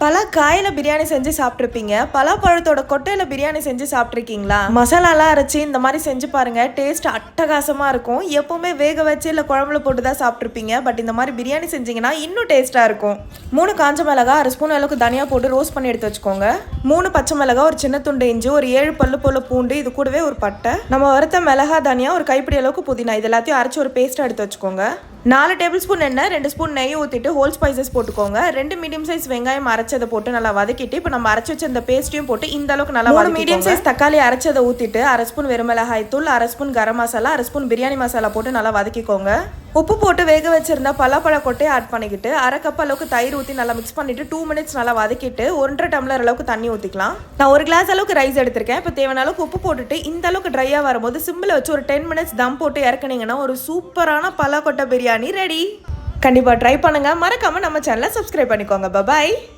பலாக்காயில பிரியாணி செஞ்சு சாப்பிட்ருப்பீங்க. பலாப்பழத்தோட கொட்டையில பிரியாணி செஞ்சு சாப்பிட்ருக்கீங்களா? மசாலாலாம் அரைச்சி இந்த மாதிரி செஞ்சு பாருங்க, டேஸ்ட் அட்டகாசமா இருக்கும். எப்பவுமே வேக வச்சு இல்லை குழம்புல போட்டு தான் சாப்பிட்ருப்பீங்க. பட் இந்த மாதிரி பிரியாணி செஞ்சீங்கன்னா இன்னும் டேஸ்டா இருக்கும். 3 காஞ்ச மிளகா, 1 ஸ்பூன் அளவுக்கு தனியா போட்டு ரோஸ்ட் பண்ணி எடுத்து வச்சுக்கோங்க. 3 பச்சை மிளகா, ஒரு சின்ன துண்டு இஞ்சி, ஒரு 7 பல்லு போல பூண்டு, இது கூடவே ஒரு பட்டை, நம்ம வறுத்த மிளகா, தனியா, ஒரு கைப்பிடி அளவுக்கு புதினா, இது எல்லாத்தையும் அரைச்சி ஒரு பேஸ்ட் எடுத்து வச்சுக்கோங்க. 4 டேபிள் ஸ்பூன் எண்ணெய், 2 ஸ்பூன் நெய் ஊற்றிட்டு ஹோல் ஸ்பைசஸ் போட்டுக்கோங்க. 2 மீடியம் சைஸ் வெங்காயம் அரைச்சதை போட்டு நல்லா வதக்கிட்டு, இப்போ நம்ம அரைச்சி வச்ச இந்த பேஸ்ட்டையும் போட்டு இந்த அளவுக்கு நல்லா 3 மீடியம் சைஸ் தக்காளி அரைச்சதை ஊற்றிட்டு 1/2 ஸ்பூன் வெறுமிளகாய் தூள், 1/2 ஸ்பூன் கரம் மசாலா, 1/2 ஸ்பூன் பிரியாணி மசாலா போட்டு நல்லா வதக்கிக்கோங்க. உப்பு போட்டு வேக வச்சிருந்தா பலாப்பழ கொட்டையை ஆட் பண்ணிக்கிட்டு 1/2 கப் அளவுக்கு தயிர் ஊற்றி நல்லா மிக்ஸ் பண்ணிட்டு 2 மினிட்ஸ் நல்லா வதக்கிட்டு 1.5 டம்ளர் அளவுக்கு தண்ணி ஊற்றிக்கலாம். நான் 1 கிளாஸ் அளவுக்கு ரைஸ் எடுத்திருக்கேன். இப்போ தேவையான அளவுக்கு உப்பு போட்டுட்டு இந்த அளவுக்கு ட்ரையாக வரும்போது சிம்மில் வச்சு ஒரு 10 மினிட்ஸ் தம் போட்டு இறக்குனீங்கன்னா ஒரு சூப்பரான பலாக்கொட்டை பிரியாணி ரெடி. கண்டிப்பாக ட்ரை பண்ணுங்கள். மறக்காமல் நம்ம சேனலை சப்ஸ்கிரைப் பண்ணிக்கோங்க. பாய்.